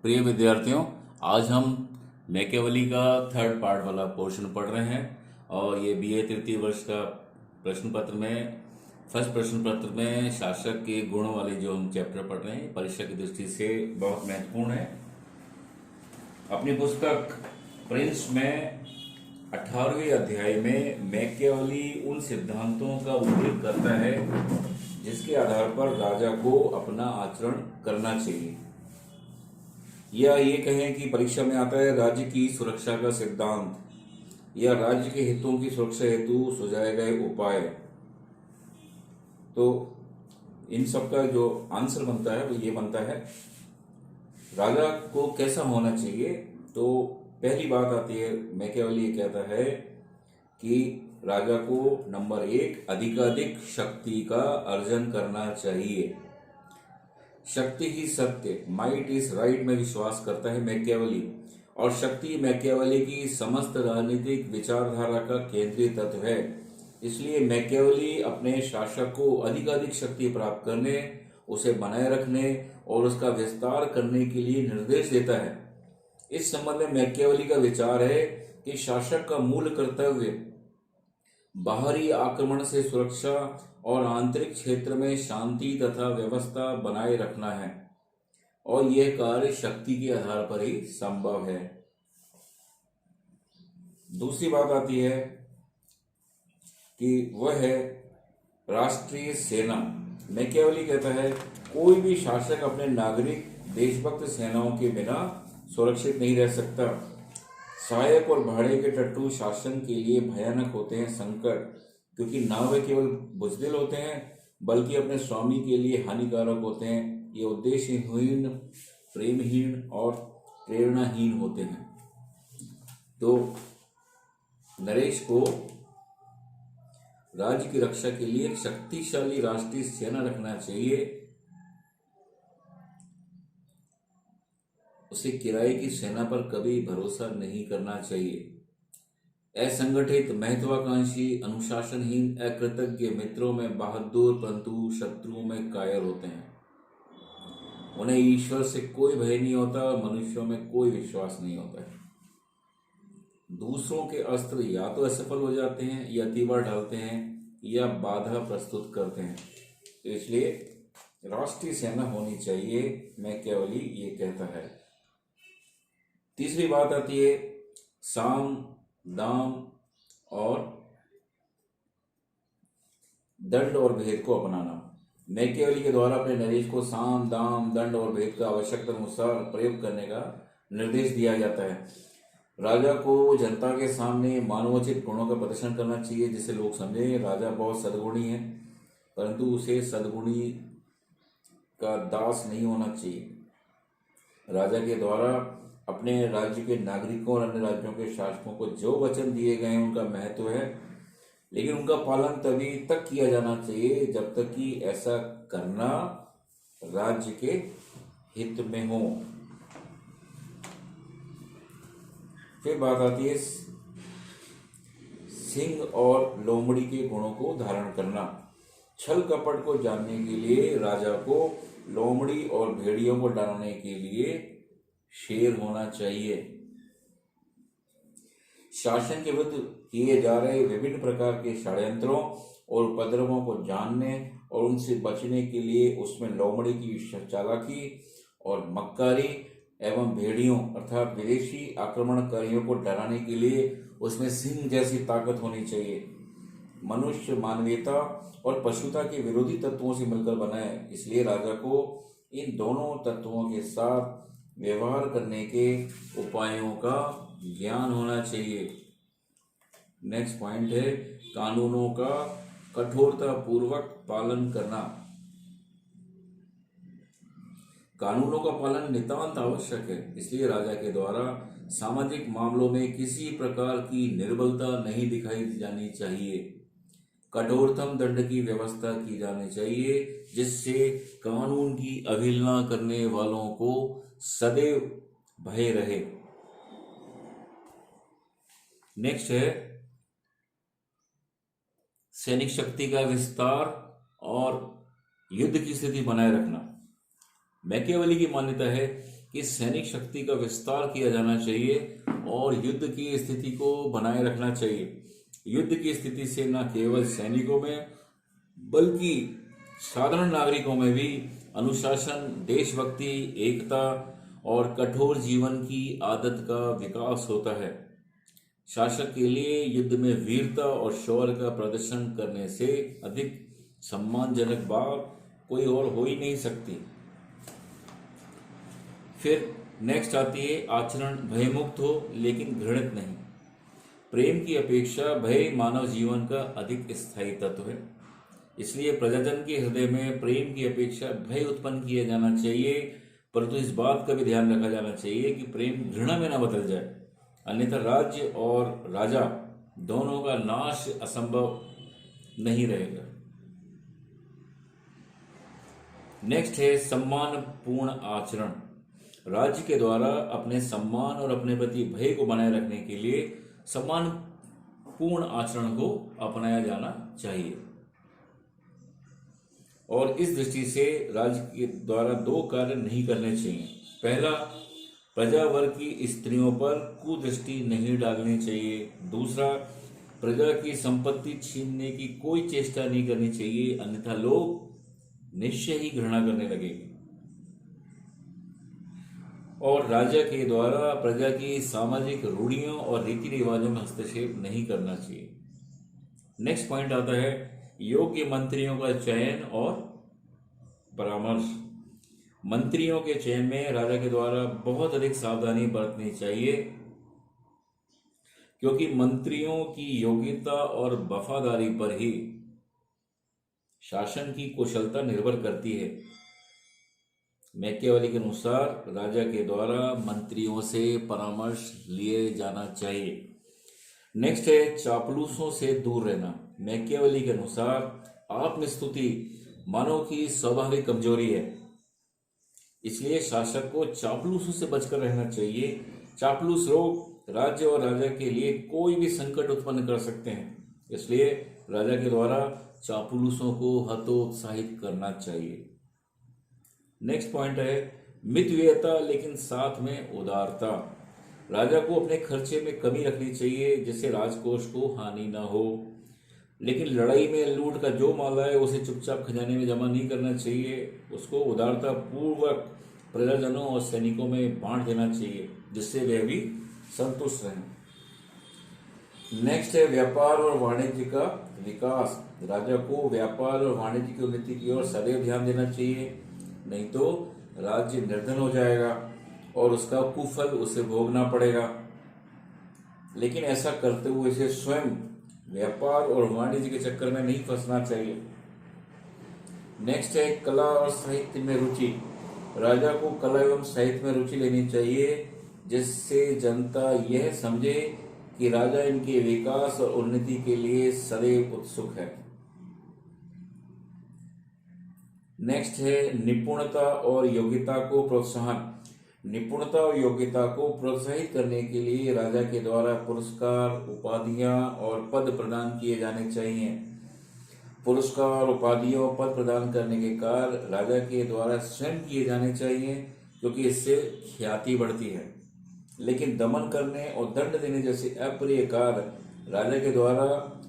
प्रिय विद्यार्थियों, आज हम मैकियावेली का थर्ड पार्ट वाला पोर्शन पढ़ रहे हैं और ये बीए तृतीय वर्ष का प्रश्न पत्र में फर्स्ट प्रश्न पत्र में शासक के गुण वाले जो हम चैप्टर पढ़ रहे हैं परीक्षा की दृष्टि से बहुत महत्वपूर्ण है। अपनी पुस्तक प्रिंस में 18वें अध्याय में मैकियावेली उन सिद्धांतों का उल्लेख करता है जिसके आधार पर राजा को अपना आचरण करना चाहिए, या ये कहें कि परीक्षा में आता है राज्य की सुरक्षा का सिद्धांत या राज्य के हितों की सुरक्षा हेतु सुझाए गए उपाय। तो इन सब का जो आंसर बनता है वो ये बनता है, राजा को कैसा होना चाहिए। तो पहली बात आती है, मैकियावेली ये कहता है कि राजा को नंबर 1 अधिकाधिक शक्ति का अर्जन करना चाहिए। शक्ति ही सत्य, माइट इज राइट में विश्वास करता है मैकियावेली, और शक्ति मैकियावेली की समस्त राजनीतिक विचारधारा का केंद्रीय तत्व है। इसलिए मैकियावेली अपने शासक को अधिकाधिक शक्ति प्राप्त करने, उसे बनाए रखने और उसका विस्तार करने के लिए निर्देश देता है। इस संबंध में मैकियावेली का विचार है कि शासक का मूल कर्तव्य बाहरी आक्रमण से सुरक्षा और आंतरिक क्षेत्र में शांति तथा व्यवस्था बनाए रखना है, और यह कार्य शक्ति के आधार पर ही संभव है। दूसरी बात आती है कि वह है राष्ट्रीय सेना। मैकियावेली कहता है कोई भी शासक अपने नागरिक देशभक्त सेनाओं के बिना सुरक्षित नहीं रह सकता। सहायक और भाड़े के टट्टू शासन के लिए भयानक होते हैं संकट, क्योंकि ना वे केवल बुजदिल होते हैं बल्कि अपने स्वामी के लिए हानिकारक होते हैं। ये उद्देश्यहीन, प्रेमहीन और प्रेरणाहीन होते हैं। तो नरेश को राज्य की रक्षा के लिए एक शक्तिशाली राष्ट्रीय सेना रखना चाहिए। उसे किराए की सेना पर कभी भरोसा नहीं करना चाहिए। असंगठित, महत्वाकांक्षी, अनुशासनहीन, अकृतज्ञ मित्रों में बहादुर परंतु शत्रुओं में कायर होते हैं। उन्हें ईश्वर से कोई भय नहीं होता, मनुष्यों में कोई विश्वास नहीं होता है। दूसरों के अस्त्र या तो असफल हो जाते हैं या तीवर ढालते हैं या बाधा प्रस्तुत करते हैं। तो इसलिए राष्ट्रीय सेना होनी चाहिए, मैकियावेली ये कहता है। तीसरी बात आती है साम, दाम और दंड और भेद को अपनाना। मैकियावेली के द्वारा अपने नरेश को साम, दाम, दंड और भेद का आवश्यकता अनुसार प्रयोग करने का निर्देश दिया जाता है। राजा को जनता के सामने मानवोचित गुणों का प्रदर्शन करना चाहिए, जिससे लोग समझें राजा बहुत सद्गुणी है, परंतु उसे सद्गुणी का दास नहीं होना चाहिए। राजा के द्वारा अपने राज्य के नागरिकों और अन्य राज्यों के शासकों को जो वचन दिए गए हैं उनका महत्व है, लेकिन उनका पालन तभी तक किया जाना चाहिए जब तक कि ऐसा करना राज्य के हित में हो। फिर बात आती है सिंह और लोमड़ी के गुणों को धारण करना। छल कपट को जानने के लिए राजा को लोमड़ी और भेड़ियों को डराने के लिए शेर होना चाहिए। शासन के विरुद्ध किए जा रहे विभिन्न प्रकार के षड्यंत्रों और उपद्रवों को जानने और उनसे बचने के लिए उसमें लोमड़ी की चालाकी और मक्कारी एवं भेड़ियों अर्थात विदेशी आक्रमणकारियों को डराने के लिए उसमें सिंह जैसी ताकत होनी चाहिए। मनुष्य मानवीयता और पशुता के विरोधी तत्वों से मिलकर बना है, इसलिए राजा को इन दोनों तत्वों के साथ व्यवहार करने के उपायों का ज्ञान होना चाहिए। नेक्स्ट पॉइंट है कानूनों का कठोरता पूर्वक पालन करना। कानूनों का पालन नितांत आवश्यक है, इसलिए राजा के द्वारा सामाजिक मामलों में किसी प्रकार की निर्बलता नहीं दिखाई जानी चाहिए। कठोरतम दंड की व्यवस्था की जानी चाहिए, जिससे कानून की अवहेलना करने वालों को सदैव भय रहे। नेक्स्ट है सैनिक शक्ति का विस्तार और युद्ध की स्थिति बनाए रखना। मैकियावेली की मान्यता है कि सैनिक शक्ति का विस्तार किया जाना चाहिए और युद्ध की स्थिति को बनाए रखना चाहिए। युद्ध की स्थिति से न केवल सैनिकों में बल्कि साधारण नागरिकों में भी अनुशासन, देशभक्ति, एकता और कठोर जीवन की आदत का विकास होता है। शासक के लिए युद्ध में वीरता और शौर्य का प्रदर्शन करने से अधिक सम्मानजनक बात कोई और हो ही नहीं सकती। फिर नेक्स्ट आती है आचरण भयमुक्त हो लेकिन घृणित नहीं। प्रेम की अपेक्षा भय मानव जीवन का अधिक स्थायी तत्व है, इसलिए प्रजाजन के हृदय में प्रेम की अपेक्षा भय उत्पन्न किया जाना चाहिए। परंतु इस बात का भी ध्यान रखा जाना चाहिए कि प्रेम घृणा में न बदल जाए, अन्यथा राज्य और राजा दोनों का नाश असंभव नहीं रहेगा। नेक्स्ट है सम्मानपूर्ण आचरण। राज्य के द्वारा अपने सम्मान और अपने प्रति भय को बनाए रखने के लिए सम्मानपूर्ण आचरण को अपनाया जाना चाहिए। और इस दृष्टि से राज्य के द्वारा दो कार्य नहीं करने चाहिए। पहला, प्रजा वर्ग की स्त्रियों पर कुदृष्टि नहीं डालनी चाहिए। दूसरा, प्रजा की संपत्ति छीनने की कोई चेष्टा नहीं करनी चाहिए, अन्यथा लोग निश्चय ही घृणा करने लगेंगे। और राजा के द्वारा प्रजा की सामाजिक रूढ़ियों और रीति रिवाजों में हस्तक्षेप नहीं करना चाहिए। नेक्स्ट पॉइंट आता है योग्य मंत्रियों का चयन और परामर्श। मंत्रियों के चयन में राजा के द्वारा बहुत अधिक सावधानी बरतनी चाहिए, क्योंकि मंत्रियों की योग्यता और वफादारी पर ही शासन की कुशलता निर्भर करती है। मैकियावेली के अनुसार राजा के द्वारा मंत्रियों से परामर्श लिए जाना चाहिए। नेक्स्ट है चापलूसों से दूर रहना। मैकियावेली के अनुसार आत्मस्तुति मानव की स्वाभाविक कमजोरी है, इसलिए शासक को चापलूसों से बचकर रहना चाहिए। चापलूस लोग राज्य और राजा के लिए कोई भी संकट उत्पन्न कर सकते हैं, इसलिए राजा के द्वारा चापलूसों को हतोत्साहित करना चाहिए। नेक्स्ट पॉइंट है मितव्ययता लेकिन साथ में उदारता। राजा को अपने खर्चे में कमी रखनी चाहिए जिससे राजकोष को हानि ना हो, लेकिन लड़ाई में लूट का जो माल है उसे चुपचाप खजाने में जमा नहीं करना चाहिए। उसको उदारता पूर्वक प्रजाजनों और सैनिकों में बांट देना चाहिए, जिससे वे भी संतुष्ट रहें। नेक्स्ट है व्यापार और वाणिज्य का विकास। राजा को व्यापार और वाणिज्य की उन्नति की ओर सदैव ध्यान देना चाहिए, नहीं तो राज्य निर्धन हो जाएगा और उसका कुफल उसे भोगना पड़ेगा। लेकिन ऐसा करते हुए इसे स्वयं व्यापार और वाणिज्य के चक्कर में नहीं फंसना चाहिए। नेक्स्ट है कला और साहित्य में रुचि। राजा को कला एवं साहित्य में रुचि लेनी चाहिए, जिससे जनता यह समझे कि राजा इनके विकास और उन्नति के लिए सदैव उत्सुक है। नेक्स्ट है निपुणता और योग्यता को प्रोत्साहन। निपुणता और योग्यता को प्रोत्साहित करने के लिए राजा के द्वारा पुरस्कार, उपाधियां और पद प्रदान किए जाने चाहिए। पुरस्कार, उपाधियों और पद प्रदान करने के कार्य राजा के द्वारा स्वयं किए जाने चाहिए, क्योंकि इससे ख्याति बढ़ती है। लेकिन दमन करने और दंड देने जैसे अप्रिय कार्य राजा के द्वारा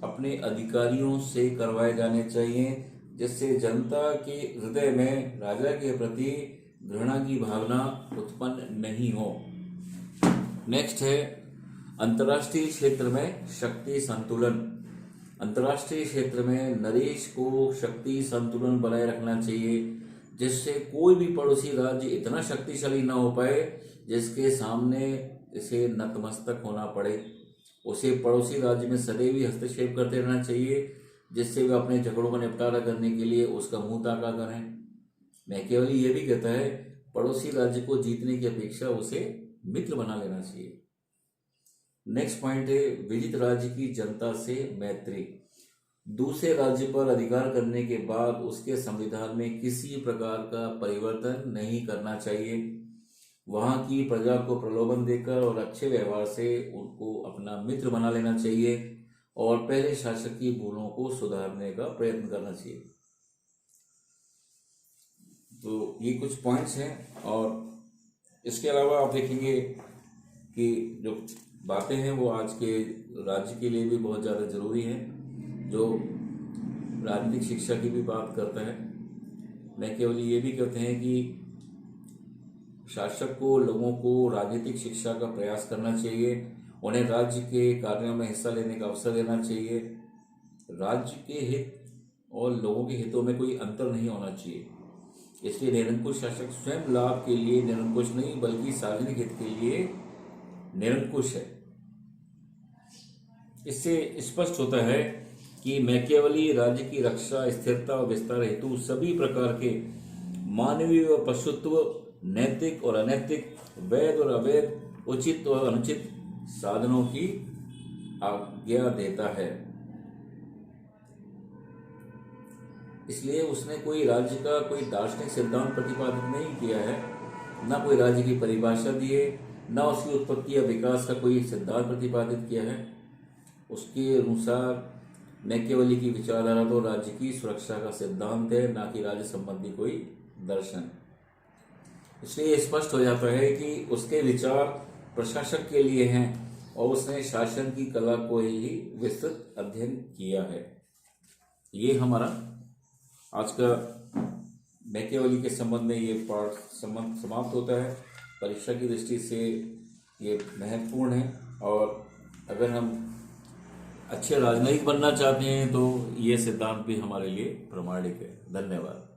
अपने अधिकारियों से करवाए जाने चाहिए, जिससे जनता के हृदय में राजा के प्रति घृणा की भावना उत्पन्न नहीं हो। नेक्स्ट है अंतर्राष्ट्रीय क्षेत्र में शक्ति संतुलन। अंतर्राष्ट्रीय क्षेत्र में नरेश को शक्ति संतुलन बनाए रखना चाहिए, जिससे कोई भी पड़ोसी राज्य इतना शक्तिशाली न हो पाए जिसके सामने इसे नतमस्तक होना पड़े। उसे पड़ोसी राज्य में सदैव ही हस्तक्षेप करते रहना चाहिए, जिससे वे अपने झगड़ों का निपटारा करने के लिए उसका मुंह ताका करें। मैकियावेली यह भी कहता है पड़ोसी राज्य को जीतने की अपेक्षा उसे मित्र बना लेना चाहिए। नेक्स्ट पॉइंट है विजित राज्य की जनता से मैत्री। दूसरे राज्य पर अधिकार करने के बाद उसके संविधान में किसी प्रकार का परिवर्तन नहीं करना चाहिए। वहां की प्रजा को प्रलोभन देकर और अच्छे व्यवहार से उनको अपना मित्र बना लेना चाहिए और पहले शासक की भूलों को सुधारने का प्रयत्न करना चाहिए। तो ये कुछ पॉइंट्स हैं और इसके अलावा आप देखेंगे कि जो बातें हैं वो आज के राज्य के लिए भी बहुत ज़्यादा ज़रूरी हैं। जो राजनीतिक शिक्षा की भी बात करता है, मैं केवल ये भी कहते हैं कि शासक को लोगों को राजनीतिक शिक्षा का प्रयास करना चाहिए, उन्हें राज्य के कार्यों में हिस्सा लेने का अवसर देना चाहिए। राज्य के हित और लोगों के हितों में कोई अंतर नहीं होना चाहिए। इसलिए निरंकुश शासक स्वयं लाभ के लिए निरंकुश नहीं बल्कि सार्वजनिक हित के लिए निरंकुश है। इससे स्पष्ट होता है कि मैकियावेली राज्य की रक्षा, स्थिरता और विस्तार हेतु सभी प्रकार के मानवीय व पशुत्व, नैतिक और अनैतिक, वैध और अवैध, उचित और अनुचित साधनों की आज्ञा देता है। इसलिए उसने कोई राज्य का कोई दार्शनिक सिद्धांत प्रतिपादित नहीं किया है, ना कोई राज्य की परिभाषा दी है, ना उसकी उत्पत्ति या विकास का कोई सिद्धांत प्रतिपादित किया है। उसके अनुसार मैकियावेली की विचारधारा तो राज्य की सुरक्षा का सिद्धांत है, ना कि राज्य संबंधी कोई दर्शन। इसलिए स्पष्ट हो जाता है कि उसके विचार प्रशासक के लिए हैं और उसने शासन की कला को ही विस्तृत अध्ययन किया है। ये हमारा आज का मैकियावेली के संबंध में ये पाठ समाप्त होता है। परीक्षा की दृष्टि से ये महत्वपूर्ण है और अगर हम अच्छे राजनयिक बनना चाहते हैं तो ये सिद्धांत भी हमारे लिए प्रामाणिक है। धन्यवाद।